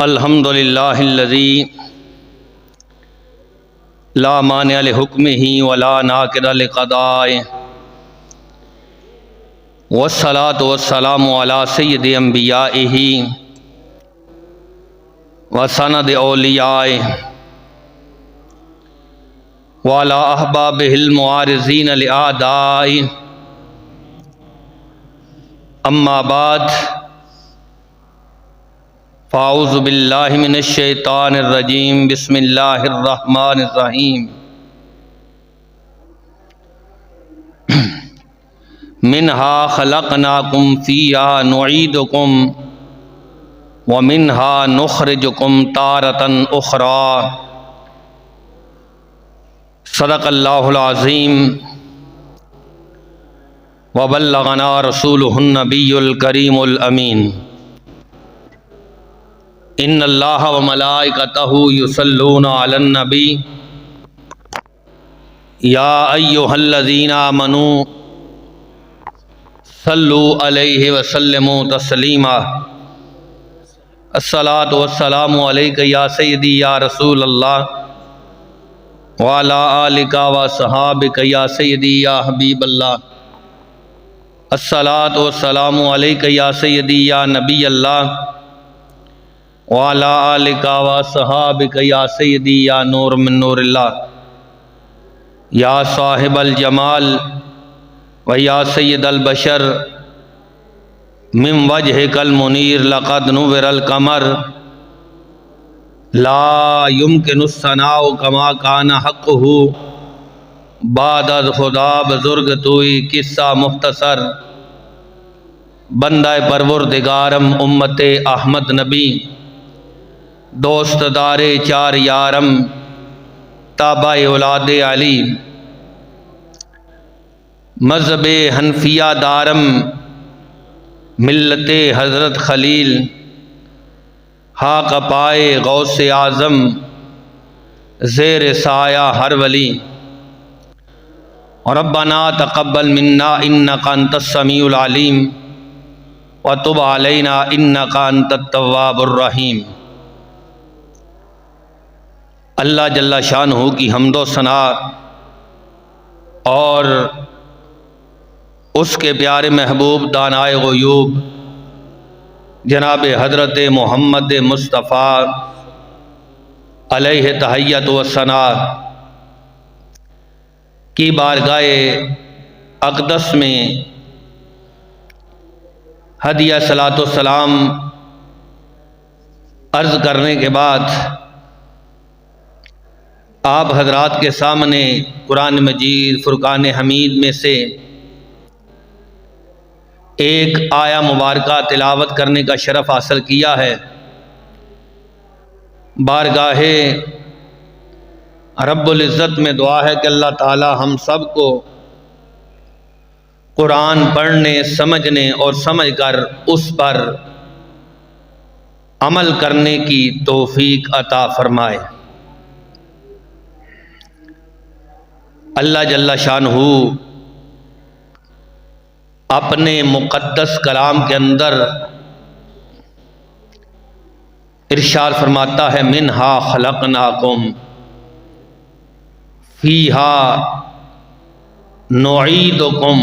الحمد للہ الذی لا مانع لحکمہ ولا ناقض لقضائہ والصلاۃ والسلام علی سید انبیائہ وسند اولیائہ وعلی احبابہ المعارضین لأعدائہ اما بعد فاعوذ باللہ من الشیطان الرجیم بسم اللہ الرحمن الرحیم منہا خلقناکم فیہا نعیدکم ومنہا نخرجکم تارۃ اخری صدق اللہ العظیم وبلغنا رسولہ النبی الکریم الامین ان اللہ وملائکتہ یصلون علی النبی یا ایہا الذین آمنوا صلوا علیہ وسلموا تسلیما الصلاۃ والسلام علیک یا سیدی یا رسول اللہ وعلی آلک وصحابک یا سیدی یا حبیب اللہ الصلاۃ والسلام علیک یا سیدی یا نبی اللہ وعلی آلک وصحابک یا سیدی یا نور من نور اللہ یا صاحب الجمال و یا سید البشر من وجہک المنیر لقد نور القمر لا يمکن الثناء کما کان حقہ بعد از خدا بزرگ توئی قصہ مختصر بندہ پروردگارم امت احمد نبی دوست دار چار یارم تابع اولاد علی مذہب حنفیہ دارم ملت حضرت خلیل حاق پائے غوث اعظم زیر سایہ ہر ولی ربنا تقبل منا انک انت السمیع العلیم وتب علینا انک انت التواب الرحیم۔ اللہ جل شانہ کی حمد و ثنا اور اس کے پیارے محبوب دانائے غیوب جناب حضرت محمد مصطفیٰ علیہ تحیت و ثنا کی بارگاہ اقدس میں ہدیہ صلاۃ و سلام عرض کرنے کے بعد آپ حضرات کے سامنے قرآن مجید فرقان حمید میں سے ایک آیہ مبارکہ تلاوت کرنے کا شرف حاصل کیا ہے۔ بارگاہ رب العزت میں دعا ہے کہ اللہ تعالی ہم سب کو قرآن پڑھنے، سمجھنے اور سمجھ کر اس پر عمل کرنے کی توفیق عطا فرمائے۔ اللہ جل شانہ اپنے مقدس کلام کے اندر ارشاد فرماتا ہے منہا خلقناکم فیہا نعیدکم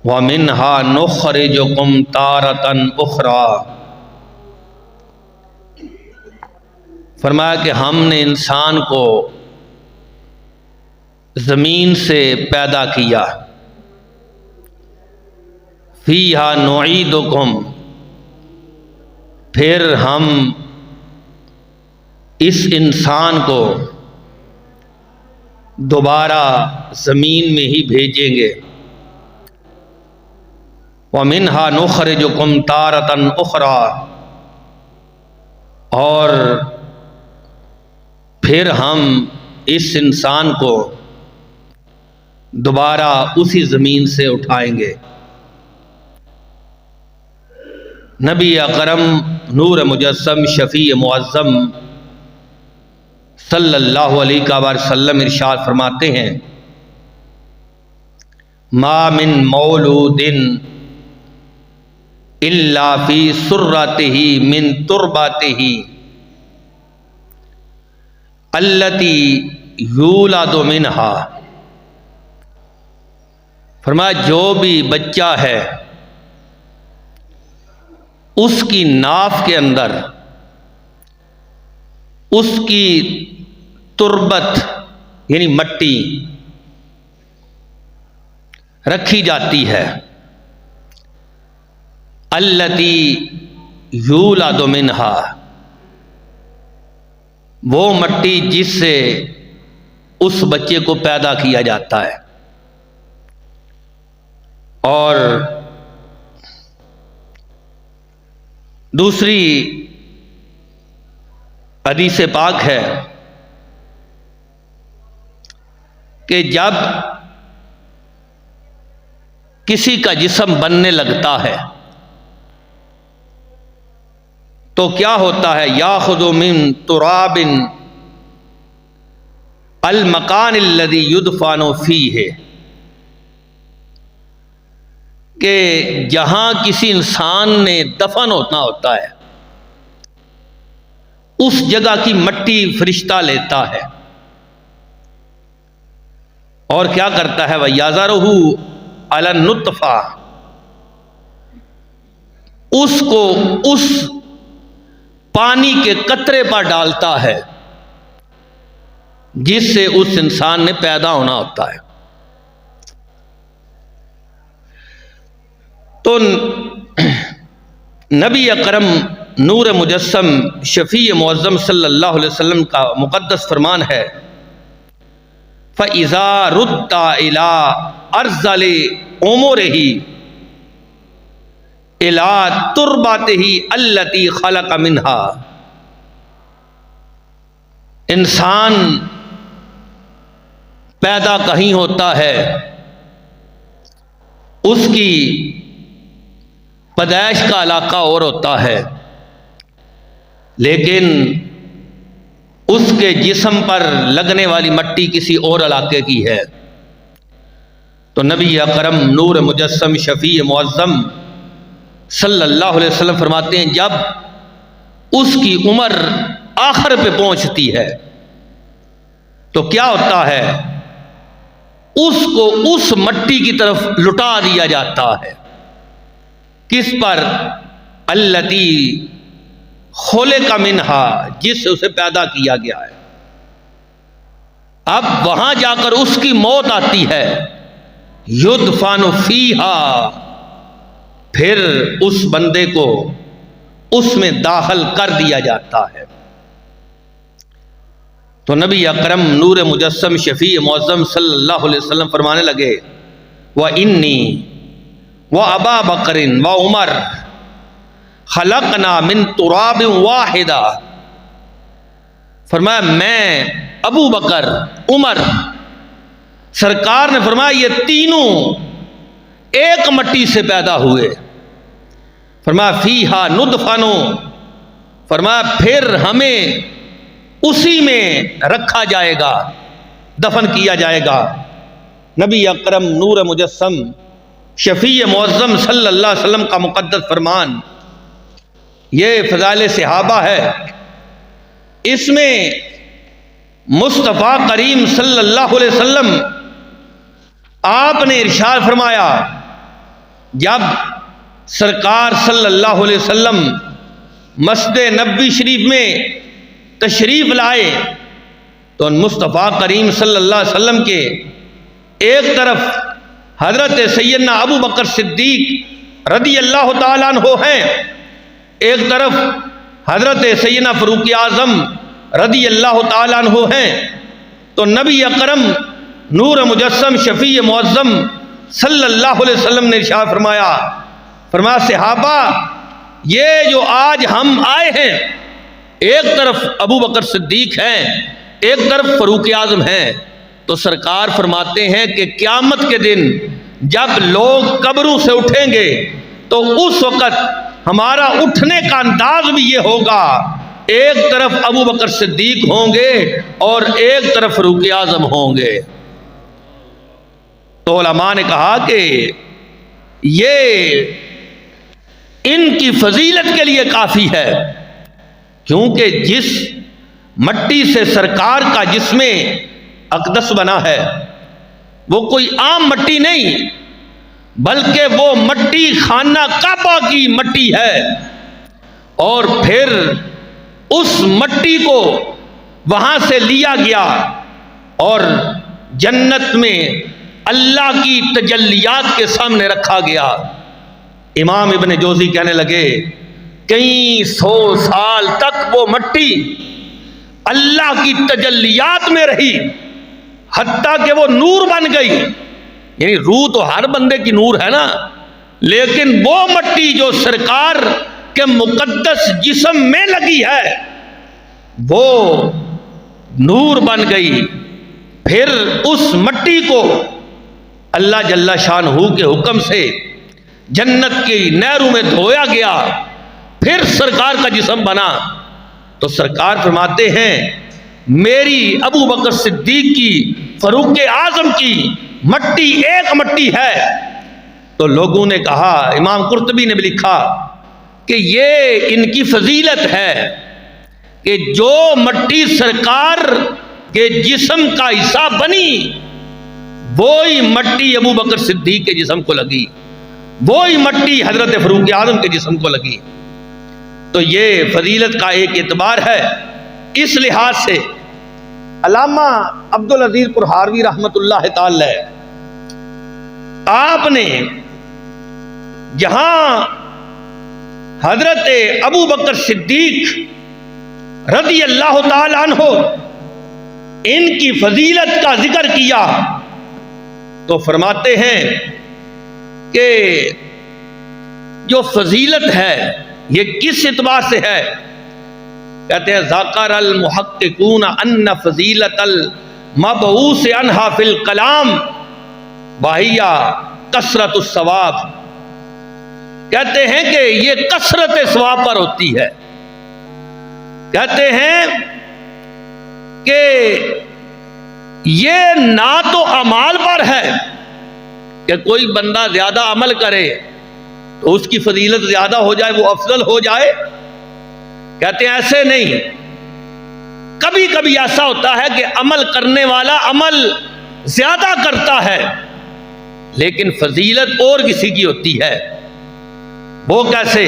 ومنہا نخرجکم تارۃ اخری۔ فرمایا کہ ہم نے انسان کو زمین سے پیدا کیا، فیہا نعیدکم، پھر ہم اس انسان کو دوبارہ زمین میں ہی بھیجیں گے، ومنہا نخرجکم تارۃ اخری، اور پھر ہم اس انسان کو دوبارہ اسی زمین سے اٹھائیں گے۔ نبی اکرم نور مجسم شفیع معظم صلی اللہ علیہ وسلم ارشاد فرماتے ہیں ما من مولود الا فی سرتہ من تربتہ التی یولد منہا، فرمایا جو بھی بچہ ہے اس کی ناف کے اندر اس کی تربت یعنی مٹی رکھی جاتی ہے، التی یولد منہا، وہ مٹی جس سے اس بچے کو پیدا کیا جاتا ہے۔ اور دوسری حدیث پاک ہے کہ جب کسی کا جسم بننے لگتا ہے تو کیا ہوتا ہے، یاخذ من تراب المکان الذی یدفن فیہ، کہ جہاں کسی انسان نے دفن ہوتا ہے اس جگہ کی مٹی فرشتہ لیتا ہے اور کیا کرتا ہے، وَيَذَرُهُ عَلَى النُّطْفَةِ، اس کو اس پانی کے قطرے پر ڈالتا ہے جس سے اس انسان نے پیدا ہونا ہوتا ہے۔ تو نبی اکرم نور مجسم شفیع معظم صلی اللہ علیہ وسلم کا مقدس فرمان ہے، فَإِذَا رُدَّ إِلَىٰ أَرْذَلِ عُمُرِهِ إِلَىٰ تُرْبَتِهِ الَّتِي خَلَقَ مِنْهَا، انسان پیدا کہیں ہوتا ہے، اس کی پیدائش کا علاقہ اور ہوتا ہے، لیکن اس کے جسم پر لگنے والی مٹی کسی اور علاقے کی ہے۔ تو نبی اکرم نور مجسم شفیع معظم صلی اللہ علیہ وسلم فرماتے ہیں جب اس کی عمر آخر پہ پہنچتی ہے تو کیا ہوتا ہے، اس کو اس مٹی کی طرف لٹا دیا جاتا ہے، کس پر، التی خلق منہا، جس سے اسے پیدا کیا گیا ہے۔ اب وہاں جا کر اس کی موت آتی ہے، یدفن فیہا، پھر اس بندے کو اس میں داخل کر دیا جاتا ہے۔ تو نبی اکرم نور مجسم شفیع معظم صلی اللہ علیہ وسلم فرمانے لگے، وَإِنِّي وَأَبَا بَكْرٍ وَعُمَرٍ خَلَقْنَا مِن تُرَابٍ وَاحِدٍ، فرمایا میں، ابو بکر، عمر، سرکار نے فرمایا یہ تینوں ایک مٹی سے پیدا ہوئے، فرمایا فیہا ندفن، فرمایا پھر ہمیں اسی میں رکھا جائے گا، دفن کیا جائے گا۔ نبی اکرم نور مجسم شفیع معظم صلی اللہ علیہ وسلم کا مقدس فرمان، یہ فضائل صحابہ ہے، اس میں مصطفیٰ کریم صلی اللہ علیہ وسلم آپ نے ارشاد فرمایا، جب سرکار صلی اللہ علیہ وسلم مسجد نبوی شریف میں تشریف لائے تو مصطفیٰ کریم صلی اللہ علیہ وسلم کے ایک طرف حضرت سیدنا ابو بکر صدیق رضی اللہ تعالیٰ عنہ ہیں، ایک طرف حضرت سیدنا فاروق اعظم رضی اللہ تعالیٰ عنہ ہیں۔ تو نبی اکرم نور مجسم شفیع معظم صلی اللہ علیہ وسلم نے ارشاد فرمایا، صحابہ یہ جو آج ہم آئے ہیں، ایک طرف ابو بکر صدیق ہیں، ایک طرف فاروق اعظم ہیں، تو سرکار فرماتے ہیں کہ قیامت کے دن جب لوگ قبروں سے اٹھیں گے تو اس وقت ہمارا اٹھنے کا انداز بھی یہ ہوگا، ایک طرف ابو بکر صدیق ہوں گے اور ایک طرف فاروق اعظم ہوں گے۔ تو علماء نے کہا کہ یہ ان کی فضیلت کے لیے کافی ہے، کیونکہ جس مٹی سے سرکار کا جسم اقدس بنا ہے وہ کوئی عام مٹی نہیں، بلکہ وہ مٹی خانہ کعبہ کی مٹی ہے، اور پھر اس مٹی کو وہاں سے لیا گیا اور جنت میں اللہ کی تجلیات کے سامنے رکھا گیا۔ امام ابن جوزی کہنے لگے کئی سو سال تک وہ مٹی اللہ کی تجلیات میں رہی، حتیٰ کہ وہ نور بن گئی۔ یعنی روح تو ہر بندے کی نور ہے نا، لیکن وہ مٹی جو سرکار کے مقدس جسم میں لگی ہے وہ نور بن گئی۔ پھر اس مٹی کو اللہ جل شانہ کے حکم سے جنت کی نہروں میں دھویا گیا، پھر سرکار کا جسم بنا۔ تو سرکار فرماتے ہیں میری ابو بکر صدیق کی، فاروق اعظم کی مٹی ایک مٹی ہے۔ تو لوگوں نے کہا، امام قرطبی نے بھی لکھا کہ یہ ان کی فضیلت ہے کہ جو مٹی سرکار کے جسم کا حصہ بنی وہی مٹی ابو بکر صدیق کے جسم کو لگی، وہی مٹی حضرت فاروق اعظم کے جسم کو لگی۔ تو یہ فضیلت کا ایک اعتبار ہے۔ اس لحاظ سے علامہ عبدالعزیز پرہاروی رحمت اللہ تعالی آپ نے جہاں حضرت ابو بکر صدیق رضی اللہ تعالی عنہ ان کی فضیلت کا ذکر کیا تو فرماتے ہیں کہ جو فضیلت ہے یہ کس اعتبار سے ہے؟ کہتے ہیں ذکر المحققون ان فضیلت المبعوث عنہا فی الکلام وہی کثرت الثواب۔ کہتے ہیں کہ یہ کثرت ثواب پر ہوتی ہے۔ کہتے ہیں کہ یہ نہ تو اعمال پر ہے کہ کوئی بندہ زیادہ عمل کرے تو اس کی فضیلت زیادہ ہو جائے، وہ افضل ہو جائے۔ کہتے ہیں ایسے نہیں، کبھی کبھی ایسا ہوتا ہے کہ عمل کرنے والا عمل زیادہ کرتا ہے لیکن فضیلت اور کسی کی ہوتی ہے۔ وہ کیسے؟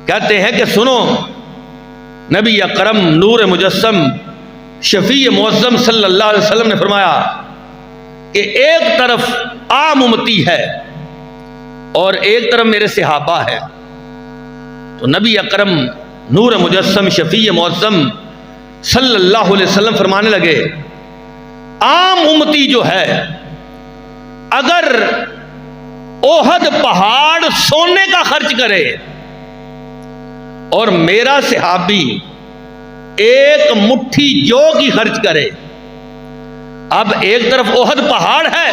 کہتے ہیں کہ سنو، نبی اکرم نور مجسم شفیع معظم صلی اللہ علیہ وسلم نے فرمایا کہ ایک طرف عام امتی ہے اور ایک طرف میرے صحابہ ہے۔ تو نبی اکرم نور مجسم شفیع معظم صلی اللہ علیہ وسلم فرمانے لگے عام امتی جو ہے اگر احد پہاڑ سونے کا خرچ کرے اور میرا صحابی ایک مٹھی جو کی خرچ کرے، اب ایک طرف احد پہاڑ ہے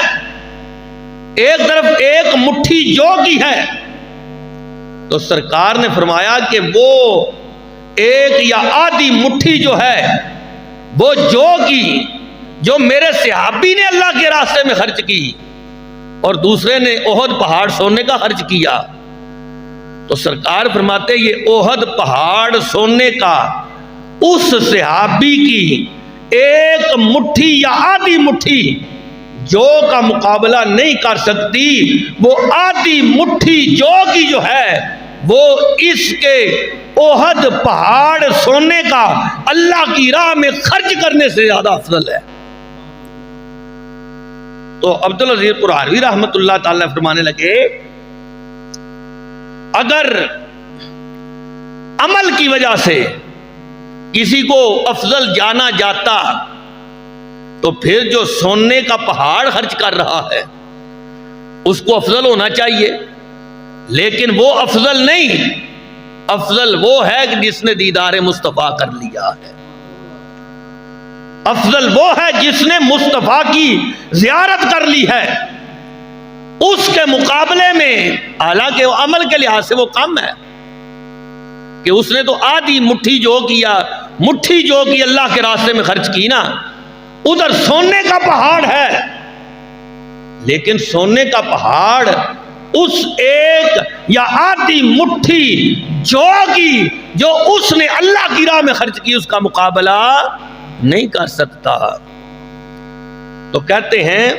ایک طرف ایک مٹھی جو کی ہے، تو سرکار نے فرمایا کہ وہ ایک یا آدھی مٹھی جو ہے وہ جو کی جو میرے صحابی نے اللہ کے راستے میں خرچ کی اور دوسرے نے احد پہاڑ سونے کا خرچ کیا، تو سرکار فرماتے یہ احد پہاڑ سونے کا اس صحابی کی ایک مٹھی یا آدھی مٹھی جو کا مقابلہ نہیں کر سکتی، وہ آدھی مٹھی جو کی جو ہے وہ اس کے احد پہاڑ سونے کا اللہ کی راہ میں خرچ کرنے سے زیادہ افضل ہے۔ تو عبدالعزیز پرہاروی رحمت اللہ تعالی فرمانے لگے اگر عمل کی وجہ سے کسی کو افضل جانا جاتا تو پھر جو سونے کا پہاڑ خرچ کر رہا ہے اس کو افضل ہونا چاہیے، لیکن وہ افضل نہیں، افضل وہ ہے کہ جس نے دیدار مصطفیٰ کر لیا ہے، افضل وہ ہے جس نے مصطفیٰ کی زیارت کر لی ہے۔ اس کے مقابلے میں حالانکہ وہ عمل کے لحاظ سے وہ کم ہے کہ اس نے تو آدھی مٹھی جو کیا، مٹھی جو کی اللہ کے راستے میں خرچ کی نا، ادھر سونے کا پہاڑ ہے، لیکن سونے کا پہاڑ اس ایک یا آدھی مٹھی جو کی جو اس نے اللہ کی راہ میں خرچ کی اس کا مقابلہ نہیں کر سکتا۔ تو کہتے ہیں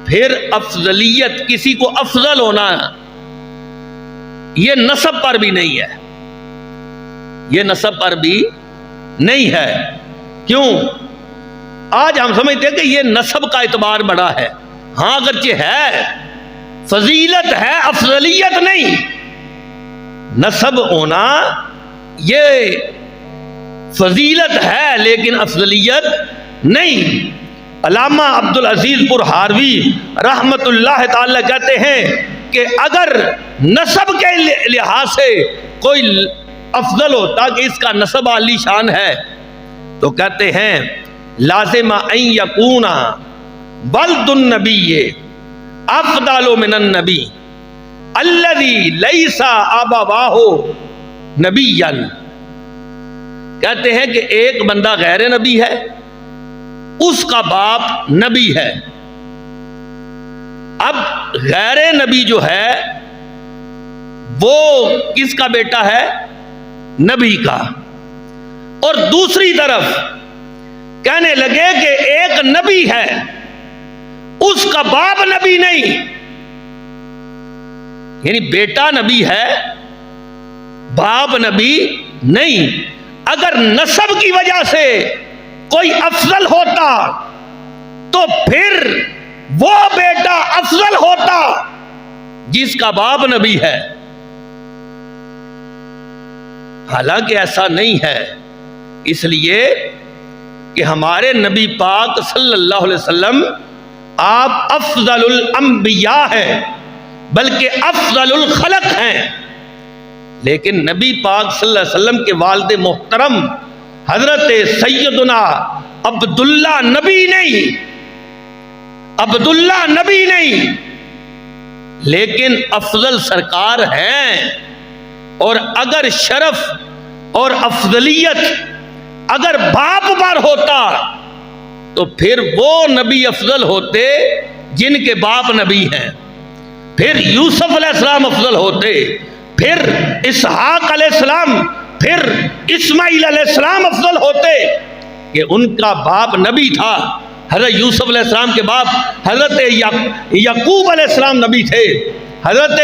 پھر افضلیت، کسی کو افضل ہونا، یہ نسب پر بھی نہیں ہے، یہ نسب پر بھی نہیں ہے۔ کیوں؟ آج ہم سمجھتے ہیں کہ یہ نسب کا اعتبار بڑا ہے۔ ہاں اگرچہ ہے، فضیلت ہے، افضلیت نہیں۔ نسب ہونا یہ فضیلت ہے لیکن افضلیت نہیں۔ علامہ عبدالعزیز پرہاروی رحمت اللہ تعالی کہتے ہیں کہ اگر نسب کے لحاظ سے کوئی افضل ہوتا کہ اس کا نسب عالی شان ہے، تو کہتے ہیں لازم ان یکون ولد النبی افضل من النبی الذی لیس ابواہ نبیا۔ کہتے ہیں کہ ایک بندہ غیر نبی ہے، اس کا باپ نبی ہے۔ اب غیر نبی جو ہے وہ کس کا بیٹا ہے؟ نبی کا۔ اور دوسری طرف کہنے لگے کہ ایک نبی ہے، اس کا باپ نبی نہیں، یعنی بیٹا نبی ہے، باپ نبی نہیں۔ اگر نسب کی وجہ سے کوئی افضل ہوتا تو پھر وہ بیٹا افضل ہوتا جس کا باپ نبی ہے، حالانکہ ایسا نہیں ہے۔ اس لیے کہ ہمارے نبی پاک صلی اللہ علیہ وسلم آپ افضل الانبیاء ہیں، بلکہ افضل الخلق ہیں، لیکن نبی پاک صلی اللہ علیہ وسلم کے والد محترم حضرت سیدنا عبداللہ نبی نہیں، عبداللہ نبی نہیں، لیکن افضل سرکار ہیں۔ اور اگر شرف اور افضلیت اگر باپ پر ہوتا تو پھر وہ نبی افضل ہوتے جن کے باپ نبی ہیں، پھر یوسف علیہ السلام افضل ہوتے، پھر اسحاق علیہ السلام، پھر اسماعیل علیہ السلام افضل ہوتے کہ ان کا باپ نبی تھا۔ حضرت یوسف علیہ السلام کے باپ حضرت یعقوب علیہ السلام نبی تھے، حضرت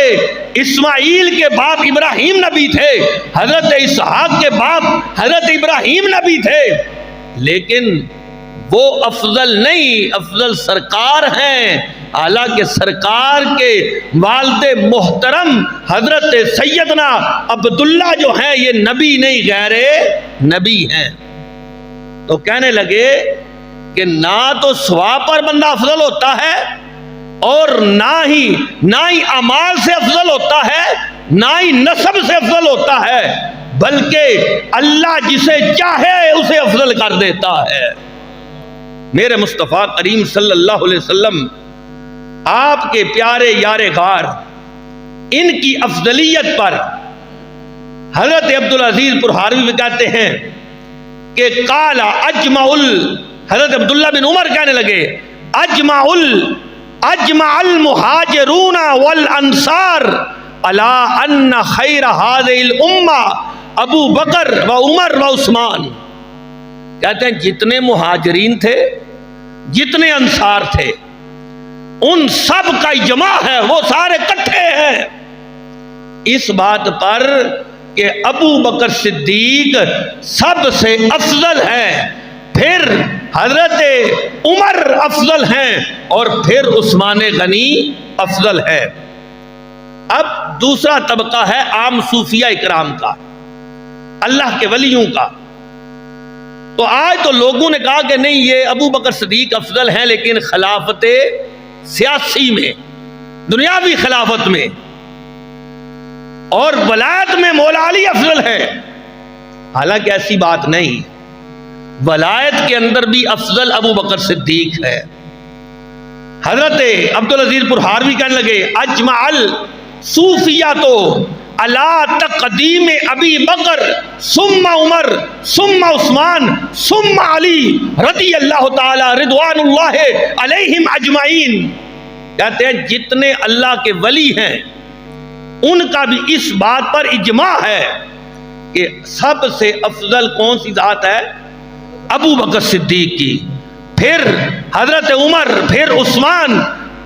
اسماعیل کے باپ ابراہیم نبی تھے، حضرت اسحاق کے باپ حضرت ابراہیم نبی تھے، لیکن وہ افضل نہیں، افضل سرکار ہیں۔ حالانکہ سرکار کے والد محترم حضرت سیدنا عبداللہ جو ہیں یہ نبی نہیں، غیر نبی ہیں۔ تو کہنے لگے کہ نہ تو ثواب پر بندہ افضل ہوتا ہے اور نہ ہی اعمال سے افضل ہوتا ہے، نہ ہی نسب سے افضل ہوتا ہے، بلکہ اللہ جسے چاہے اسے افضل کر دیتا ہے۔ میرے مصطفیٰ کریم صلی اللہ علیہ وسلم آپ کے پیارے یار غار ان کی افضلیت پر حضرت عبدالعزیز پرہاروی میں کہتے ہیں کہ قال حضرت عبداللہ بن عمر کہنے لگے اجمع المہاجرون والانصار علی ان خیر هذه الامہ ابو بکر و عمر و عثمان۔ کہتے ہیں جتنے مہاجرین تھے، جتنے انصار تھے، ان سب کا اجماع ہے، وہ سارے اکٹھے ہیں اس بات پر کہ ابو بکر صدیق سب سے افضل ہے، پھر حضرت عمر افضل ہیں، اور پھر عثمان غنی افضل ہے۔ اب دوسرا طبقہ ہے عام صوفیہ اکرام کا، اللہ کے ولیوں کا۔ تو آج تو لوگوں نے کہا کہ نہیں، یہ ابو بکر صدیق افضل ہیں، لیکن خلافت سیاسی میں، دنیاوی خلافت میں اور ولایت میں مولا علی افضل ہے۔ حالانکہ ایسی بات نہیں، ولایت کے اندر بھی افضل ابو بکر صدیق ہے۔ حضرت عبدالعزیز پرہاروی کہنے لگے اجمع الصوفیۃ علی تقدیم ابی بکر ثم عمر ثم عثمان ثم علی رضی اللہ تعالی رضوان اللہ علیہم اجمعین۔ کہتے ہیں جتنے اللہ کے ولی ہیں ان کا بھی اس بات پر اجماع ہے کہ سب سے افضل کون سی ذات ہے؟ ابو بکر صدیق کی، پھر حضرت عمر، پھر عثمان،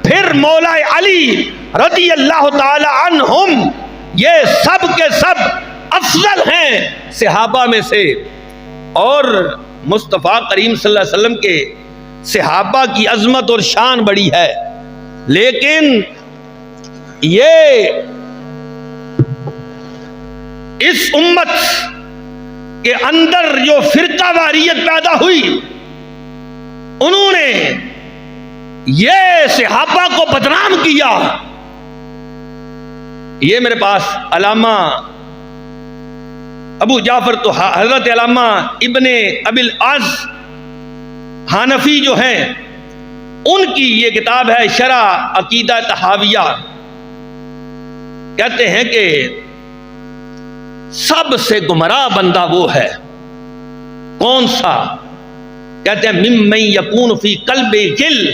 پھر مولا علی رضی اللہ تعالی عنہم، یہ سب کے سب افضل ہیں صحابہ میں سے۔ اور مصطفیٰ کریم صلی اللہ علیہ وسلم کے صحابہ کی عظمت اور شان بڑی ہے، لیکن یہ اس امت کے اندر جو فرقہ واریت پیدا ہوئی، انہوں نے یہ صحابہ کو بدنام کیا۔ یہ میرے پاس علامہ ابو جعفر تو حضرت علامہ ابن ابی العز حنفی جو ہیں ان کی یہ کتاب ہے شرح عقیدہ طحاویہ۔ کہتے ہیں کہ سب سے گمراہ بندہ وہ ہے، کون سا؟ کہتے ہیں ممن یکون فی قلب غل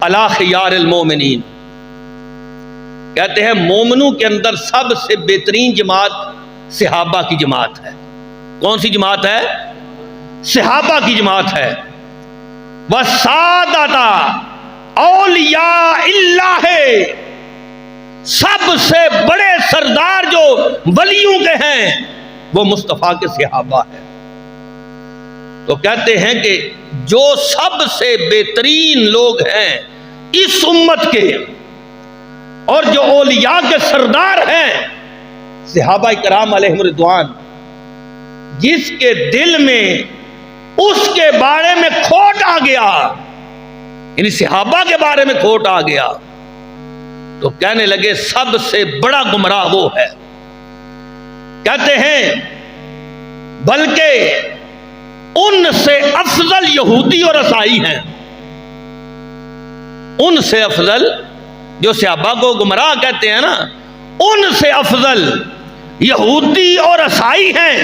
علی خیار المومنین۔ کہتے ہیں مومنوں کے اندر سب سے بہترین جماعت صحابہ کی جماعت ہے۔ کون سی جماعت ہے؟ صحابہ کی جماعت ہے۔ وَسَادَةَ أَوْلِيَاءِ اللَّهِ، سب سے بڑے سردار جو ولیوں کے ہیں وہ مصطفیٰ کے صحابہ ہیں۔ تو کہتے ہیں کہ جو سب سے بہترین لوگ ہیں اس امت کے اور جو اولیاء کے سردار ہیں صحابہ کرام علیہم رضوان، جس کے دل میں اس کے بارے میں کھوٹ آ گیا، یعنی صحابہ کے بارے میں کھوٹ آ گیا، تو کہنے لگے سب سے بڑا گمراہ وہ ہے۔ کہتے ہیں بلکہ ان سے افضل یہودی اور عیسائی ہیں، ان سے افضل، جو صحابہ کو گمراہ کہتے ہیں نا، ان سے افضل یہودی اور عیسائی ہیں۔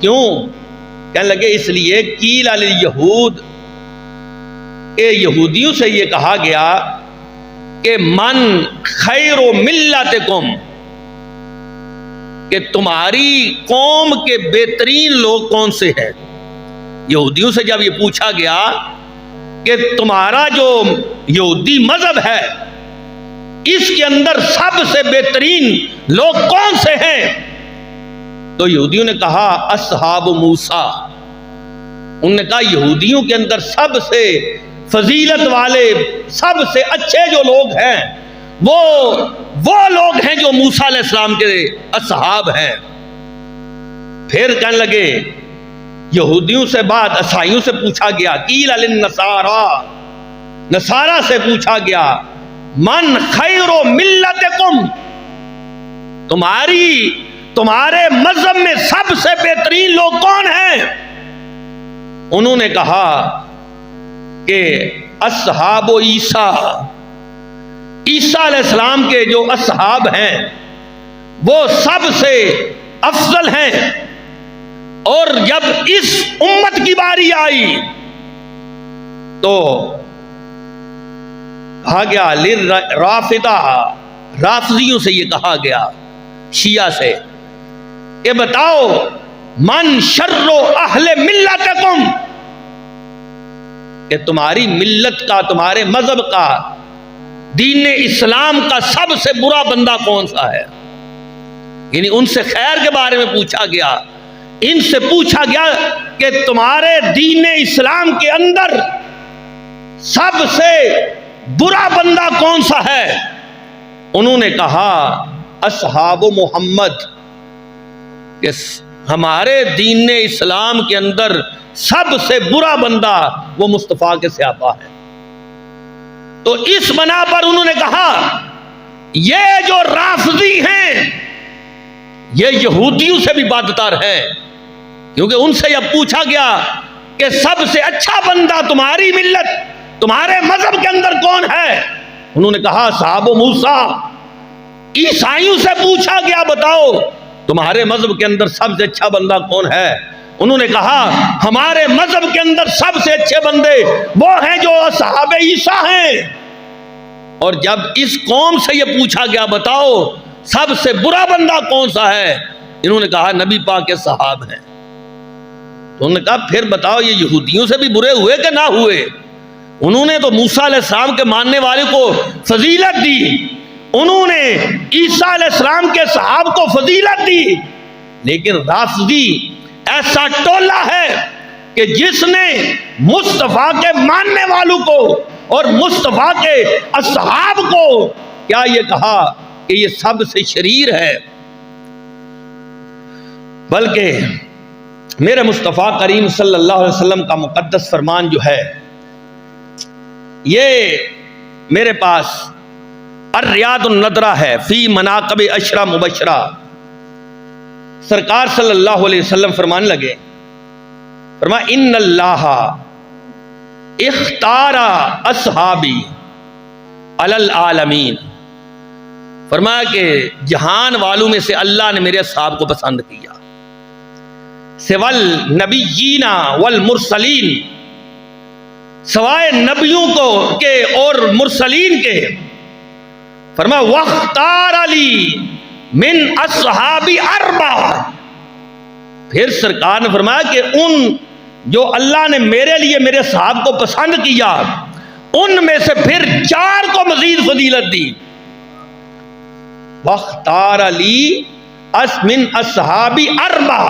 کیوں؟ کہنے لگے اس لیے قیل علی یہود، کہ یہودیوں سے یہ کہا گیا کہ من خیر ملتکم، کہ تمہاری قوم کے بہترین لوگ کون سے ہیں۔ یہودیوں سے جب یہ پوچھا گیا کہ تمہارا جو یہودی مذہب ہے اس کے اندر سب سے بہترین لوگ کون سے ہیں، تو یہودیوں نے کہا اصحاب موسیٰ۔ انہوں نے کہا یہودیوں کے اندر سب سے فضیلت والے، سب سے اچھے جو لوگ ہیں وہ لوگ ہیں جو موسیٰ علیہ السلام کے اصحاب ہیں۔ پھر کہنے لگے یہودیوں سے بعد عیسائیوں سے پوچھا گیا، قیل للنصارى، نصارہ سے پوچھا گیا من خیر ملتکم، تمہارے مذہب میں سب سے بہترین لوگ کون ہیں؟ انہوں نے کہا کہ اصحاب عیسیٰ، عیسیٰ علیہ السلام کے جو اصحاب ہیں وہ سب سے افضل ہیں۔ اور جب اس امت کی باری آئی تو کہا گیا رافضہ، رافضیوں سے یہ کہا گیا، شیعہ سے، کہ بتاؤ من شر اہل ملتکم، کہ تمہاری ملت کا، تمہارے مذہب کا، دین اسلام کا سب سے برا بندہ کون سا ہے۔ یعنی ان سے خیر کے بارے میں پوچھا گیا، ان سے پوچھا گیا کہ تمہارے دین اسلام کے اندر سب سے برا بندہ کون سا ہے۔ انہوں نے کہا اصحاب محمد، کہ ہمارے دین اسلام کے اندر سب سے برا بندہ وہ مصطفیٰ کے صحابہ ہے۔ تو اس بنا پر انہوں نے کہا یہ جو رافضی ہیں یہ یہودیوں سے بھی بدتر ہیں، کیونکہ ان سے جب پوچھا گیا کہ سب سے اچھا بندہ تمہاری ملت، تمہارے مذہب کے اندر کون ہے، انہوں نے کہا صحابہ موسیٰ۔ عیسائیوں سے پوچھا گیا بتاؤ تمہارے مذہب کے اندر سب سے اچھا بندہ کون ہے، انہوں نے کہا ہمارے مذہب کے اندر سب سے اچھے بندے وہ ہیں جو اصحاب عیسیٰ ہیں۔ اور جب اس قوم سے یہ پوچھا گیا بتاؤ سب سے برا بندہ کون سا ہے، انہوں نے کہا نبی پاک کے صحاب ہیں۔ تو انہوں نے کہا پھر بتاؤ یہ یہودیوں سے بھی برے ہوئے کہ نہ ہوئے؟ انہوں نے تو موسیٰ علیہ السلام کے ماننے والے کو فضیلت دی، انہوں نے عیسیٰ علیہ السلام کے صحاب کو فضیلت دی، لیکن رافضی ایسا ٹولہ ہے کہ جس نے مصطفیٰ کے ماننے والوں کو اور مصطفیٰ کے اصحاب کو کیا یہ کہا کہ یہ سب سے شریر ہے، بلکہ میرے مصطفیٰ کریم صلی اللہ علیہ وسلم کا مقدس فرمان جو ہے یہ میرے پاس الریاض الندرہ ہے فی مناقب عشرہ مبشرہ۔ سرکار صلی اللہ علیہ وسلم فرمانے لگے، فرمایا ان اللہ اختار اصحابی علی العالمین، فرمایا کہ جہان والوں میں سے اللہ نے میرے اصحاب کو پسند کیا، سوال نبیین والمرسلین، سوائے نبیوں کو کے اور مرسلین کے، فرمایا واختار علی من اصحابی اربع، پھر سرکار نے فرمایا کہ ان جو اللہ نے میرے لیے میرے صحاب کو پسند کیا ان میں سے پھر 4 کو مزید فضیلت دی، واختار علی من اصحابی اربع،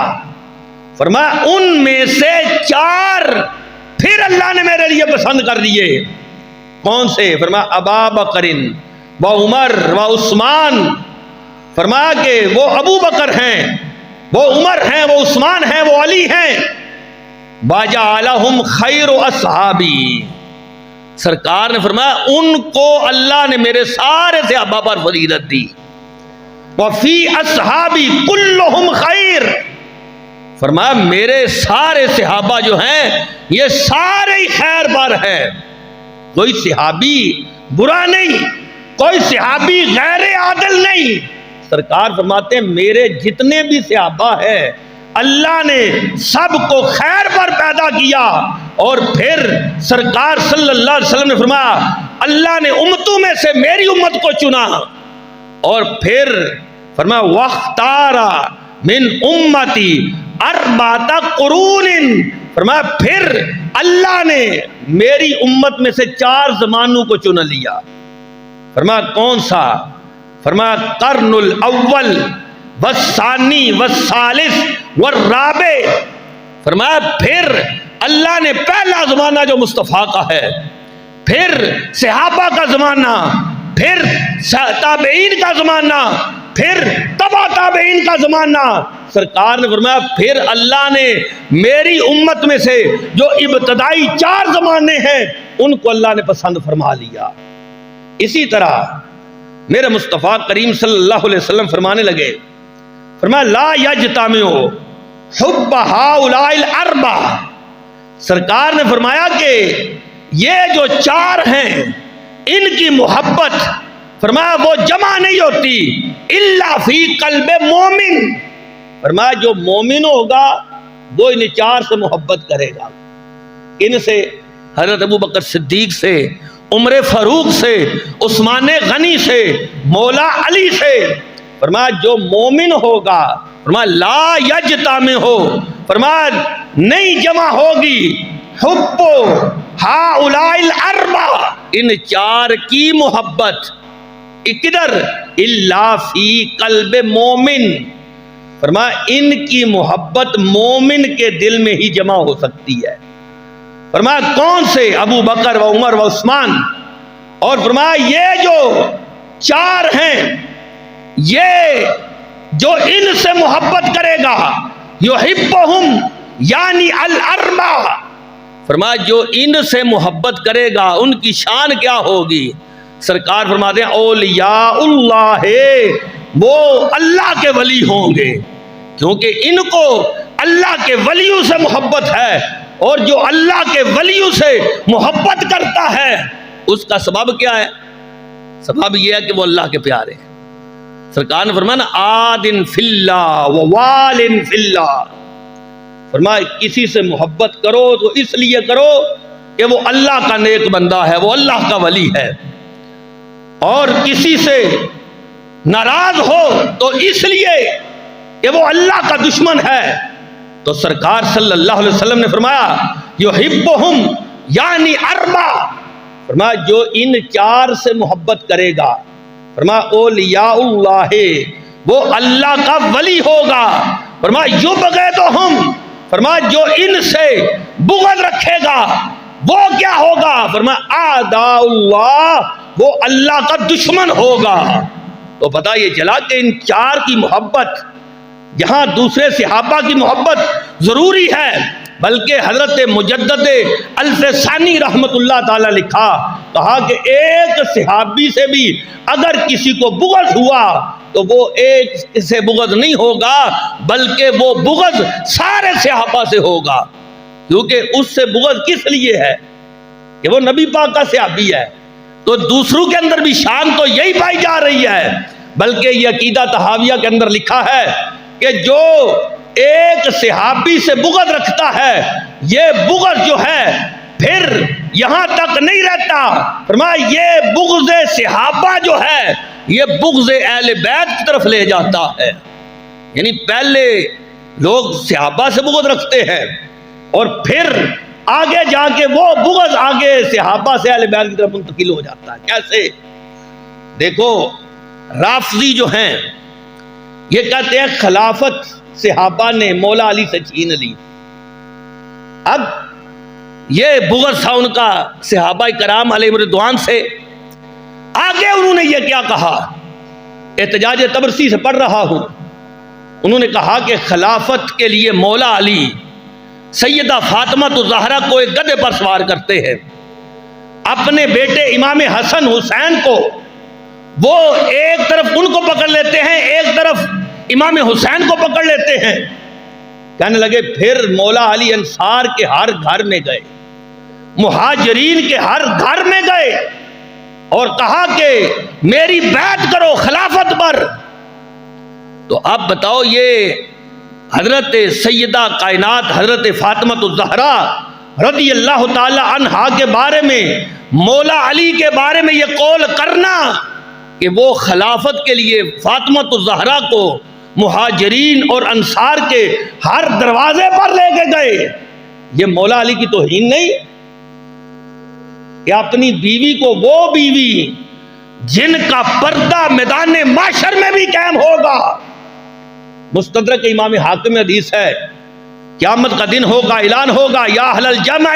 فرمایا ان میں سے 4 پھر اللہ نے میرے لیے پسند کر دیے۔ کون سے؟ فرمایا ابا بکر و عمر و عثمان، فرمایا کہ وہ ابو بکر ہیں، وہ عمر ہیں، وہ عثمان ہیں، وہ علی ہیں، وَجَعَلَهُمْ خَيْرُ أَصْحَابِي، سرکار نے فرمایا ان کو اللہ نے میرے سارے صحابہ پر فضیلت دی، وَفِي أَصْحَابِي كُلُّهُمْ خَيْرٌ، فرمایا میرے سارے صحابہ جو ہیں یہ سارے ہی خیر پر ہے، کوئی صحابی برا نہیں، کوئی صحابی غیر عادل نہیں۔ سرکار فرماتے ہیں میرے جتنے بھی صحابہ ہیں اللہ نے سب کو خیر پر پیدا کیا، اور پھر سرکار صلی اللہ علیہ وسلم نے فرمایا اللہ نے امتوں میں سے میری امت کو چنا، اور پھر فرمایا واختار من امتی 4 قرون، فرمایا پھر اللہ نے میری امت میں سے 4 زمانوں کو چن لیا، فرمایا کون سا؟ فرمایا قرن الاول والثانی والثالث والرابع، فرمایا پھر اللہ نے پہلا زمانہ جو مصطفیٰ کا ہے، پھر صحابہ کا زمانہ، پھر تابعین کا زمانہ، پھر تبع تابعین کا زمانہ، سرکار نے فرمایا پھر اللہ نے میری امت میں سے جو ابتدائی 4 زمانے ہیں ان کو اللہ نے پسند فرما لیا۔ اسی طرح میرے مصطفیٰ کریم صلی اللہ علیہ وسلم فرمانے لگے، فرمایا لا یجتمع حب ہؤلاء الاربع، سرکار نے فرمایا کہ یہ جو 4 ہیں ان کی محبت، فرمایا وہ جمع نہیں ہوتی الا فی قلب مومن، فرمایا جو مومن ہوگا وہ ان 4 سے محبت کرے گا، ان سے حضرت ابو بکر صدیق سے، عمر فاروق سے، عثمان غنی سے، مولا علی سے، فرمایا جو مومن ہوگا، فرمایا لا یجتمع ہو، فرمایا نہیں جمع ہوگی حب ہؤلاء الاربع، ان 4 کی محبت، کدھر؟ الا فی قلب مومن، فرمایا ان کی محبت مومن کے دل میں ہی جمع ہو سکتی ہے، فرمایا کون سے؟ ابو بکر و عمر و عثمان، اور فرمایا یہ جو 4 ہیں یہ جو ان سے محبت کرے گا یحبہم یعنی الاربع، فرمایا جو ان سے محبت کرے گا ان کی شان کیا ہوگی؟ سرکار فرماتے ہیں اولیاء اللہ، وہ اللہ کے ولی ہوں گے، کیونکہ ان کو اللہ کے ولیوں سے محبت ہے، اور جو اللہ کے ولیوں سے محبت کرتا ہے اس کا سبب کیا ہے؟ سبب یہ ہے کہ وہ اللہ کے پیارے ہیں۔ سرکار نے فرمایا نا عادن فی اللہ و والن فی اللہ، فرمایا کسی سے محبت کرو تو اس لیے کرو کہ وہ اللہ کا نیک بندہ ہے، وہ اللہ کا ولی ہے، اور کسی سے ناراض ہو تو اس لیے کہ وہ اللہ کا دشمن ہے، تو سرکار صلی اللہ علیہ وسلم نے فرمایا یحبہم یعنی اربع، فرمایا جو ان چار سے محبت کرے گا، فرمایا اولیاء اللہ، وہ اللہ کا ولی ہوگا، فرمایا یبغضہم، فرمایا جو ان سے بغض رکھے گا وہ کیا ہوگا، فرمایا اعداء اللہ، وہ اللہ کا دشمن ہوگا۔ تو پتہ یہ چلا کہ ان چار کی محبت، جہاں دوسرے صحابہ کی محبت ضروری ہے، بلکہ حضرت مجدد الف ثانی رحمت اللہ تعالی لکھا، کہا کہ ایک صحابی سے بھی اگر کسی کو بغض ہوا تو وہ ایک سے بغض نہیں ہوگا، بلکہ وہ بغض سارے صحابہ سے ہوگا، کیونکہ اس سے بغض کس لیے ہے کہ وہ نبی پاک کا صحابی ہے۔ تو دوسروں کے اندر بھی شان تو یہی پائی جا رہی ہے، بلکہ یہ عقیدہ طحاویہ کے اندر لکھا ہے کہ جو ایک صحابی سے بغض رکھتا ہے، یہ بغض جو ہے پھر یہاں تک نہیں رہتا، فرمایا یہ بغض صحابہ جو ہے یہ بغض اہل بیت کی طرف لے جاتا ہے، یعنی پہلے لوگ صحابہ سے بغض رکھتے ہیں اور پھر آگے جا کے وہ بغض آگے صحابہ سے اہل بیت کی طرف منتقل ہو جاتا ہے۔ کیسے؟ دیکھو رافضی جو ہیں یہ کہتے ہیں خلافت صحابہ نے مولا علی سے چھین لی۔ اب یہ بغض تھا ان کا صحابہ کرام علیہ رضوان سے۔ آگے انہوں نے یہ کیا کہا، احتجاج طبرسی سے پڑھ رہا ہوں، انہوں نے کہا کہ خلافت کے لیے مولا علی سیدہ فاطمہ الزہرا کو ایک گدھے پر سوار کرتے ہیں، اپنے بیٹے امام حسن حسین کو وہ ایک طرف ان کو پکڑ لیتے ہیں، ایک طرف امام حسین کو پکڑ لیتے ہیں۔ کہنے لگے پھر مولا علی انصار کے ہر گھر میں گئے، مہاجرین کے ہر گھر میں گئے اور کہا کہ میری بیعت کرو خلافت پر۔ تو اب بتاؤ یہ حضرت سیدہ کائنات حضرت فاطمہ الزہرا رضی اللہ تعالی عنہا کے بارے میں، مولا علی کے بارے میں یہ قول کرنا کہ وہ خلافت کے لیے فاطمہ الزہرا کو مہاجرین اور انصار کے ہر دروازے پر لے کے گئے، یہ مولا علی کی توہین نہیں کہ اپنی بیوی کو، وہ بیوی جن کا پردہ میدان معاشر میں بھی قائم ہوگا، مستدرک امام حاکم میں حدیث ہے، قیامت کا دن ہوگا، اعلان ہوگا یا اہل الجمع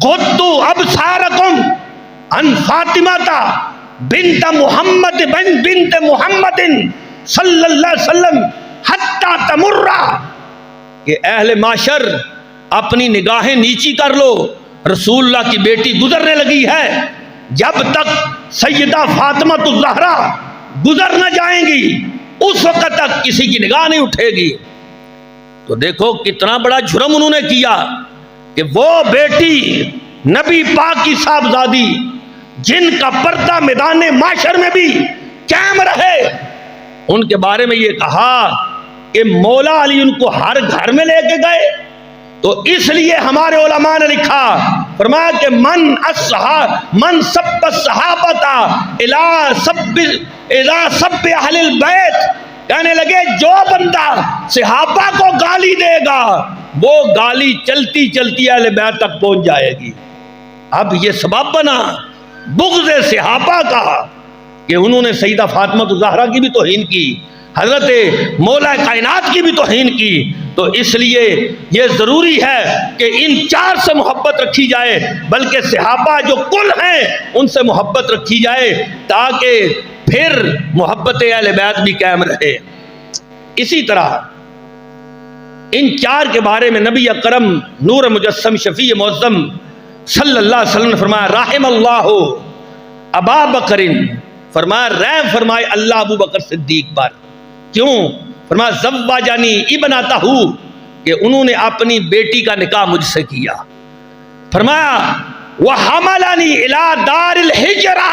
غضوا ابصارکم عن فاطمہ بنت محمد بنت محمد صلی اللہ علیہ وسلم حتی تمر، کہ اہل معاشر اپنی نگاہیں نیچی کر لو، رسول اللہ کی بیٹی گزرنے لگی ہے، جب تک سیدہ فاطمہ الزہرا گزر نہ جائیں گی اس وقت تک کسی کی نگاہ نہیں اٹھے گی۔ تو دیکھو کتنا بڑا جرم انہوں نے کیا کہ وہ بیٹی نبی پاک کی صاحبزادی جن کا پردہ میدان معاشر میں بھی قائم رہے، ان کے بارے میں یہ کہا کہ مولا علی ان کو ہر گھر میں لے کے گئے۔ تو اس لیے ہمارے علماء نے لکھا، فرمایا کہ من سب الصحابۃ الی سب اہل البیت، کہنے لگے جو بندہ صحابہ کو گالی دے گا وہ گالی چلتی چلتی اہل بیت تک پہنچ جائے گی۔ اب یہ سبب بنا بغض صحابہ کا کہ انہوں نے سیدہ فاطمہ الزہرا کی بھی توہین کی، حضرت مولا کائنات کی بھی توہین کی۔ تو اس لیے یہ ضروری ہے کہ ان چار سے محبت رکھی جائے، بلکہ صحابہ جو کل ہیں ان سے محبت رکھی جائے تاکہ پھر محبت اہل بیت بھی قائم رہے۔ اسی طرح ان چار کے بارے میں نبی اکرم نور مجسم شفیع معظم صلی اللہ علیہ وسلم نے فرمایا رحم اللہ ابا بکر، فرمایا رحم فرمائے اللہ ابو بکر صدیق پر۔ کیوں؟ فرمایا زواجانی ابنتہ، کہ انہوں نے اپنی بیٹی کا نکاح مجھ سے کیا۔ فرمایا وحملنی الی دار الحجرہ،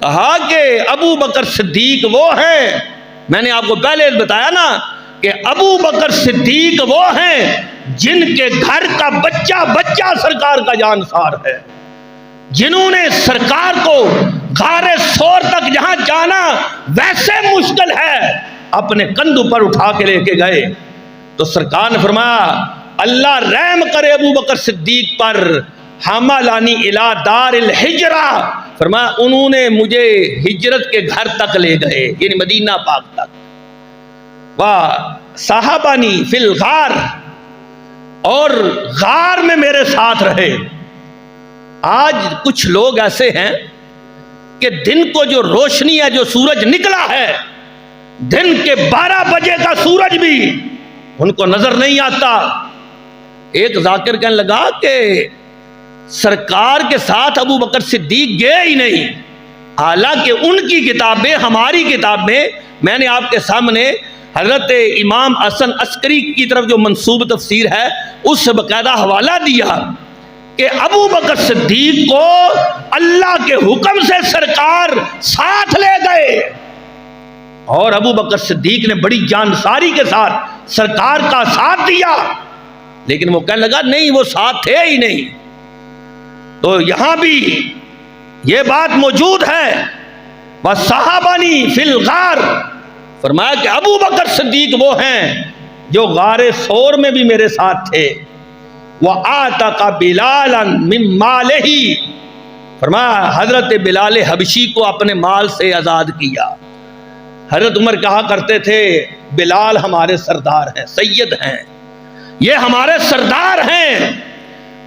کہا کہ ابو بکر صدیق وہ ہیں، میں نے آپ کو پہلے بتایا نا کہ ابو بکر صدیق وہ ہیں جن کے گھر کا بچہ بچہ سرکار کا جانسار ہے، جنہوں نے سرکار کو غار سور تک جہاں جانا ویسے مشکل ہے، اپنے کندھوں پر اٹھا کے لے کے گئے۔ تو سرکار نے فرمایا اللہ رحم کرے ابو بکر صدیق پر، حملانی الی دار الحجرہ، فرمایا انہوں نے مجھے ہجرت کے گھر تک لے گئے، یعنی مدینہ پاک تک، صحابانی فی الغار، اور غار میں میرے ساتھ رہے۔ آج کچھ لوگ ایسے ہیں کہ دن کو جو روشنی ہے، جو سورج نکلا ہے، دن کے 12 بجے کا سورج بھی ان کو نظر نہیں آتا۔ ایک ذاکر کہنے لگا کہ سرکار کے ساتھ ابو بکر صدیق گئے ہی نہیں، حالانکہ ان کی کتابیں، ہماری کتابیں، میں نے آپ کے سامنے حضرت امام حسن عسکری کی طرف جو منسوب تفسیر ہے اس سے باقاعدہ حوالہ دیا کہ ابو بکر صدیق کو اللہ کے حکم سے سرکار ساتھ لے گئے، اور ابو بکر صدیق نے بڑی جانساری کے ساتھ سرکار کا ساتھ دیا، لیکن وہ کہنے لگا نہیں وہ ساتھ تھے ہی نہیں۔ تو یہاں بھی یہ بات موجود ہے، وَصَحَبَنِي فِي الْغَارِ، فرمایا کہ ابو بکر صدیق وہ ہیں جو غار ثور میں بھی میرے ساتھ تھے۔ وَآتَقَ بِلَالًا مِن مَالِهِ، فرمایا حضرت بلال حبشی کو اپنے مال سے آزاد کیا۔ حضرت عمر کہا کرتے تھے بلال ہمارے سردار ہیں، سید ہیں، یہ ہمارے سردار ہیں،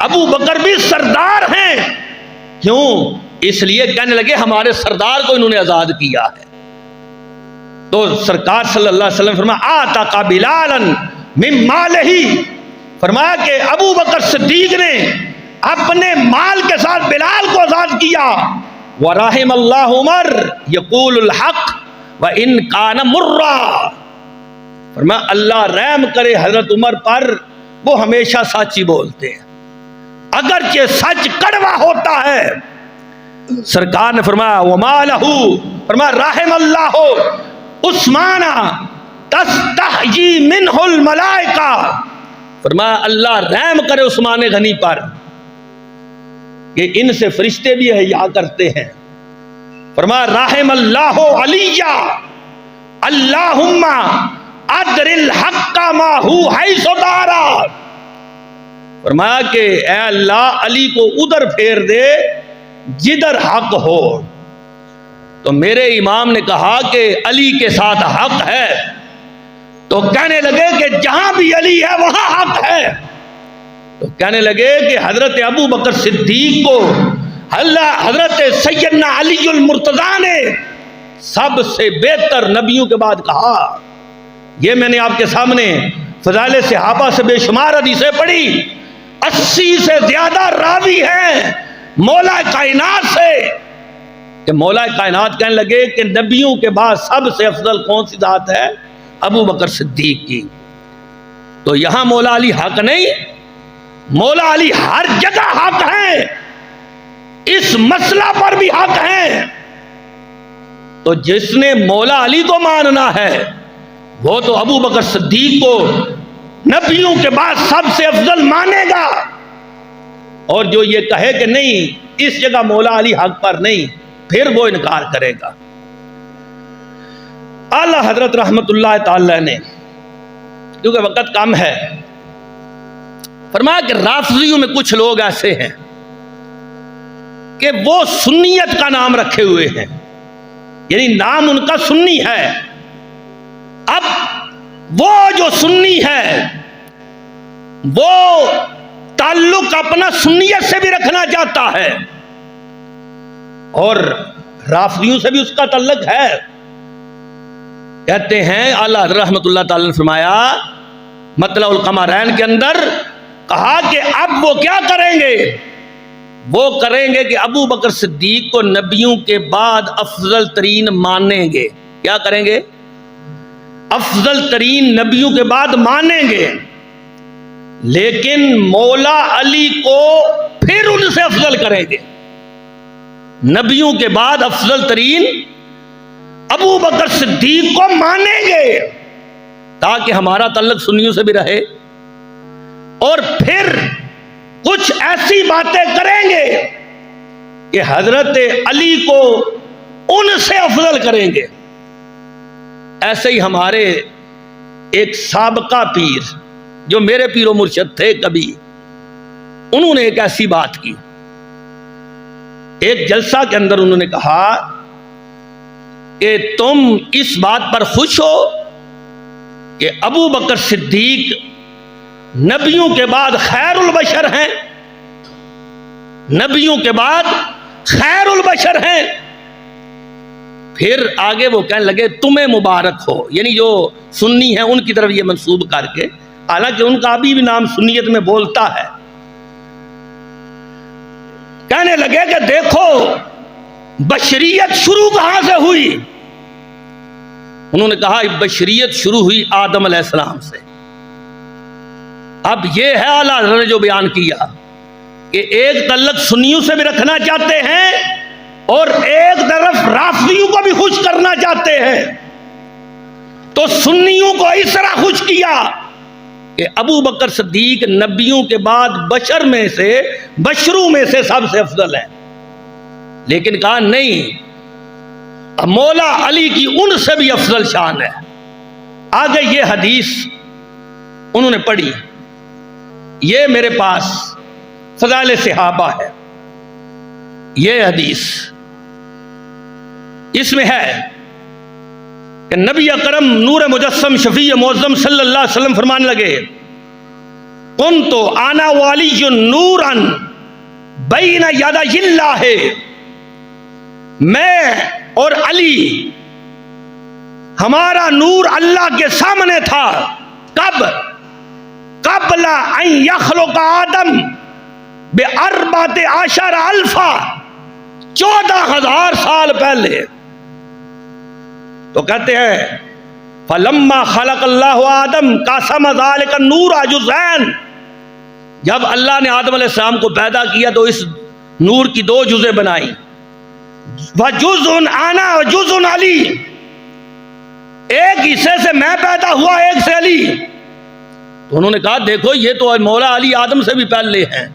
ابو بکر بھی سردار ہیں۔ کیوں؟ اس لیے کہنے لگے ہمارے سردار کو انہوں نے آزاد کیا ہے۔ تو سرکار صلی اللہ علیہ وسلم فرمایا آتاقا بلالا من مالہ، فرمایا کہ ابو بکر صدیق نے اپنے مال کے ساتھ بلال کو آزاد کیا۔ ورحم اللہ عمر یقول الحق وان کان مرا، فرمایا اللہ رحم کرے حضرت عمر پر، وہ ہمیشہ سچ ہی بولتے ہیں اگرچہ سچ کڑوا ہوتا ہے۔ سرکار نے فرمایا وما لہ، فرمایا رحم اللہ عثمان تستحجی منہ الملائکہ، فرمایا اللہ رحم کرے عثمان غنی پر کہ ان سے فرشتے بھی حیا کرتے ہیں۔ فرمایا رحم اللہ علی، اللہم ادر الحق ما ہو حیث دارا، فرمایا کہ اے اللہ علی کو ادھر پھیر دے جدھر حق ہو۔ تو میرے امام نے کہا کہ علی کے ساتھ حق ہے، تو کہنے لگے کہ جہاں بھی علی ہے وہاں حق ہے۔ تو کہنے لگے کہ حضرت ابو بکر صدیق کو حضرت سیدنا علی المرتضیٰ نے سب سے بہتر نبیوں کے بعد کہا۔ یہ میں نے آپ کے سامنے فضائل صحابہ سے بے شمار حدیثیں پڑھی، 80 سے زیادہ راوی ہیں مولا کائنات سے، کہ مولا کائنات کہنے لگے کہ نبیوں کے بعد سب سے افضل کون سی ذات ہے؟ ابو بکر صدیق کی۔ تو یہاں مولا علی حق نہیں، مولا علی ہر جگہ حق ہیں، اس مسئلہ پر بھی حق ہیں۔ تو جس نے مولا علی کو ماننا ہے وہ تو ابو بکر صدیق کو نبیوں کے بعد سب سے افضل مانے گا، اور جو یہ کہے کہ نہیں اس جگہ مولا علی حق پر نہیں، پھر وہ انکار کرے گا۔ اعلیٰ حضرت رحمت اللہ تعالی نے، کیونکہ وقت کم ہے، فرمایا کہ رافضیوں میں کچھ لوگ ایسے ہیں کہ وہ سنیت کا نام رکھے ہوئے ہیں، یعنی نام ان کا سنی ہے۔ اب وہ جو سنی ہے وہ تعلق اپنا سنیت سے بھی رکھنا چاہتا ہے، اور رافضیوں سے بھی اس کا تعلق ہے۔ کہتے ہیں اعلیٰ رحمت اللہ تعالی نے فرمایا مطلع القمرین کے اندر کہا کہ اب وہ کیا کریں گے؟ وہ کریں گے کہ ابو بکر صدیق کو نبیوں کے بعد افضل ترین مانیں گے۔ کیا کریں گے؟ افضل ترین نبیوں کے بعد مانیں گے، لیکن مولا علی کو پھر ان سے افضل کریں گے۔ نبیوں کے بعد افضل ترین ابو بکر صدیق کو مانیں گے تاکہ ہمارا تعلق سنیوں سے بھی رہے، اور پھر کچھ ایسی باتیں کریں گے کہ حضرت علی کو ان سے افضل کریں گے۔ ایسے ہی ہمارے ایک سابقہ پیر جو میرے پیر و مرشد تھے کبھی، انہوں نے ایک ایسی بات کی، ایک جلسہ کے اندر انہوں نے کہا کہ تم اس بات پر خوش ہو کہ ابو بکر صدیق نبیوں کے بعد خیر البشر ہیں، نبیوں کے بعد خیر البشر ہیں۔ پھر آگے وہ کہنے لگے تمہیں مبارک ہو، یعنی جو سنی ہیں ان کی طرف یہ منسوب کر کے، حالانکہ ان کا ابھی بھی نام سنیت میں بولتا ہے۔ کہنے لگے کہ دیکھو بشریت شروع کہاں سے ہوئی؟ انہوں نے کہا بشریت شروع ہوئی آدم علیہ السلام سے۔ اب یہ ہے اعلیٰ حضرت نے جو بیان کیا کہ ایک تعلق سنیوں سے بھی رکھنا چاہتے ہیں اور ایک طرف رافضیوں کو بھی خوش کرنا چاہتے ہیں، تو سنیوں کو اس طرح خوش کیا کہ ابو بکر صدیق نبیوں کے بعد بشر میں سے، بشروں میں سے سب سے افضل ہے، لیکن کہا نہیں، مولا علی کی ان سے بھی افضل شان ہے۔ آگے یہ حدیث انہوں نے پڑھی، یہ میرے پاس فضائل صحابہ ہے، یہ حدیث اس میں ہے کہ نبی اکرم نور مجسم شفیع معظم صلی اللہ علیہ وسلم فرمانے لگے کنت انا والی نورا بین یدی اللہ، میں اور علی ہمارا نور اللہ کے سامنے تھا، کب؟ قبل ان یخلق آدم باربعۃ عشر الفا، 14,000 سال پہلے۔ تو کہتے ہیں فلما خلق اللہ آدم قسم ذلک النور جزئین، جب اللہ نے آدم علیہ السلام کو پیدا کیا تو اس نور کی 2 جزیں بنائی، وجزء انا وجزء علی، ایک حصے سے میں پیدا ہوا ایک سے علی۔ تو انہوں نے کہا دیکھو یہ تو مولا علی آدم سے بھی پہلے ہیں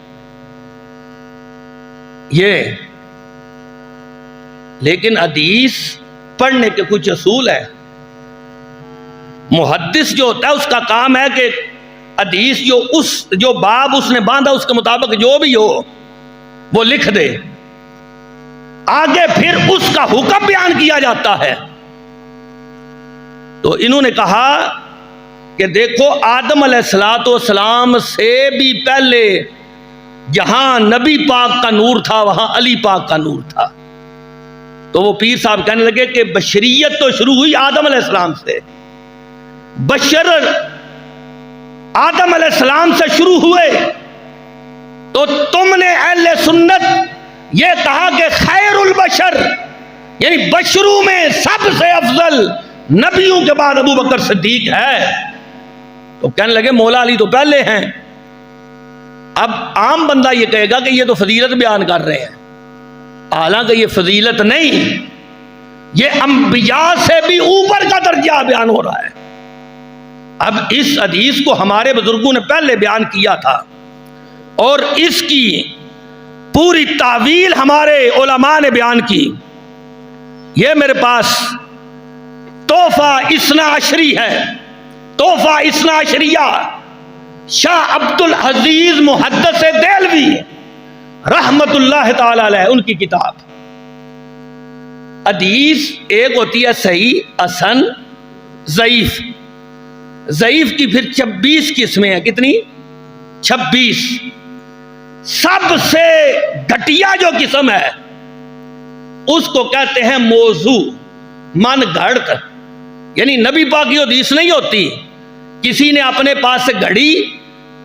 یہ، لیکن حدیث پڑھنے کے کچھ اصول ہے۔ محدث جو ہوتا ہے اس کا کام ہے کہ حدیث جو باب اس نے باندھا اس کے مطابق جو بھی ہو وہ لکھ دے، آگے پھر اس کا حکم بیان کیا جاتا ہے۔ تو انہوں نے کہا کہ دیکھو آدم علیہ السلام سے بھی پہلے جہاں نبی پاک کا نور تھا وہاں علی پاک کا نور تھا۔ تو وہ پیر صاحب کہنے لگے کہ بشریت تو شروع ہوئی آدم علیہ السلام سے، بشر آدم علیہ السلام سے شروع ہوئے، تو تم نے اہل سنت یہ کہا کہ خیر البشر یعنی بشروں میں سب سے افضل نبیوں کے بعد ابو بکر صدیق ہے۔ تو کہنے لگے مولا علی تو پہلے ہیں۔ اب عام بندہ یہ کہے گا کہ یہ تو فضیلت بیان کر رہے ہیں، حالانکہ یہ فضیلت نہیں، یہ انبیاء سے بھی اوپر کا درجہ بیان ہو رہا ہے۔ اب اس حدیث کو ہمارے بزرگوں نے پہلے بیان کیا تھا اور اس کی پوری تعویل ہمارے علماء نے بیان کی۔ یہ میرے پاس تحفہ اثنا عشری ہے، تحفہ اثنا عشریہ، شاہ عبد العزیز محدث دہلوی رحمت اللہ تعالی علیہ، ان کی کتاب۔ حدیث ایک ہوتی ہے صحیح، حسن، ضعیف۔ ضعیف کی پھر 26 قسمیں ہیں، کتنی؟ 26۔ سب سے گھٹیا جو قسم ہے اس کو کہتے ہیں موضوع، من گھڑت، یعنی نبی پاک کی حدیث نہیں ہوتی، کسی نے اپنے پاس سے گھڑی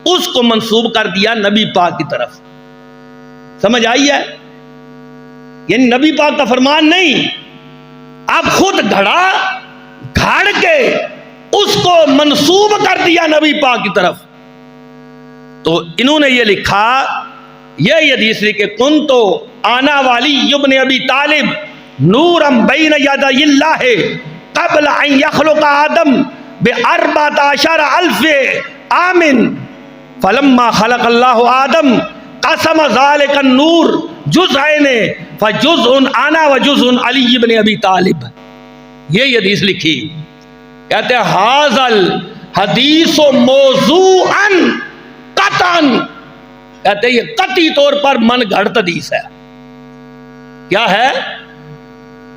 اس کو منسوب کر دیا نبی پاک کی طرف۔ سمجھ آئی ہے؟ یعنی نبی پاک کا فرمان نہیں، اب خود گھڑا گھاڑ کے اس کو منسوب کر دیا نبی پاک کی طرف۔ تو انہوں نے یہ لکھا، یہ حدیث لکھے کنتو آنا والی ابن ابی طالب نورم بین یدی اللہ قبل ان یخلق آدم باربعۃ عشر الف عام فلما خلق اللہ آدم قسم ذلك النور جزئین فجزء انا وجزء علی بن ابی طالب. یہ حدیث لکھی، کہتے ہیں حاضل حدیث موضوعا قطعا، کہتے ہیں یہ قطعی طور پر من گھڑت حدیث ہے. کیا ہے؟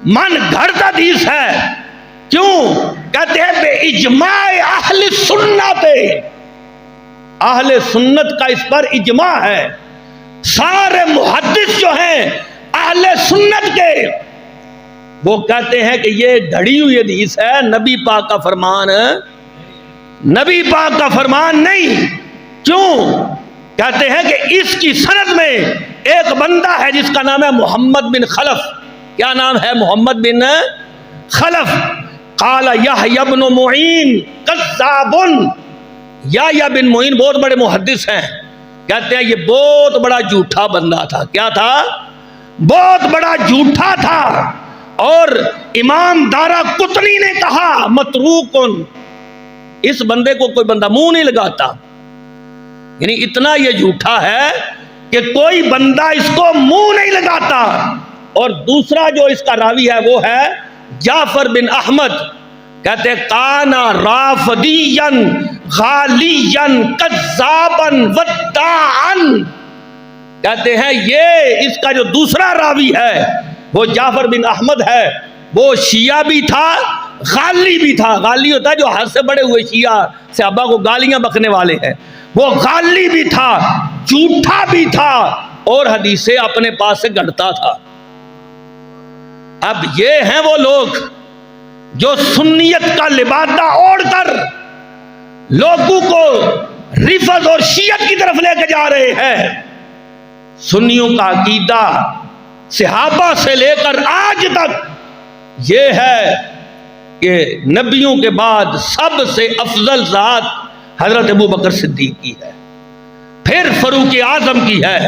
من گھڑت حدیث ہے. کیوں؟ کہتے ہیں بے اجماع اہل سنت، اہل سنت کا اس پر اجماع ہے. سارے محدث جو ہیں اہل سنت کے، وہ کہتے ہیں کہ یہ گھڑی ہوئی حدیث ہے، نبی پاک کا فرمان ہے، نبی پاک کا فرمان نہیں. کیوں؟ کہتے ہیں کہ اس کی سند میں ایک بندہ ہے جس کا نام ہے محمد بن خلف. کیا نام ہے؟ محمد بن خلف. قال یحییٰ بن معین کذاب. یحییٰ بن معین بہت بڑے محدث ہیں، کہتے ہیں یہ بہت بڑا جھوٹا بندہ تھا. کیا تھا؟ بہت بڑا جھوٹا تھا. اور امام دارا قطنی نے کہا متروکن، اس بندے کو کوئی بندہ منہ نہیں لگاتا. یعنی اتنا یہ جھوٹا ہے کہ کوئی بندہ اس کو منہ نہیں لگاتا. اور دوسرا جو اس کا راوی ہے وہ ہے جعفر بن احمد. کہتے کانا رافدیا غالیا کذابا وداعا. کہتے ہیں یہ اس کا جو دوسرا راوی ہے وہ جعفر بن احمد ہے، وہ شیعہ بھی تھا، غالی بھی تھا. غالی ہوتا ہے جو حد سے بڑے ہوئے شیعہ صحابہ کو گالیاں بکنے والے ہیں. وہ غالی بھی تھا، جھوٹا بھی تھا، اور حدیثیں اپنے پاس سے گھڑتا تھا. اب یہ ہیں وہ لوگ جو سنیت کا لبادہ اوڑھ کر لوگوں کو رفض اور شیعت کی طرف لے کے جا رہے ہیں. سنیوں کا عقیدہ صحابہ سے لے کر آج تک یہ ہے کہ نبیوں کے بعد سب سے افضل ذات حضرت ابو بکر صدیق کی ہے، پھر فاروق اعظم کی ہے،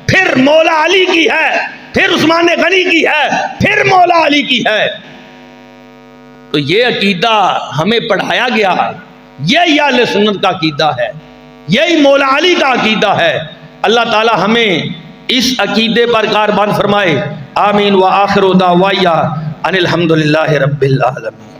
پھر مولا علی کی ہے، پھر عثمان غنی کی ہے، پھر مولا علی کی ہے. تو یہ عقیدہ ہمیں پڑھایا گیا، یہی اہل سنت کا عقیدہ ہے، یہی مولا علی کا عقیدہ ہے. اللہ تعالی ہمیں اس عقیدے پر کاربان فرمائے. آمین. وآخر دعوایا ان الحمدللہ رب العالمین.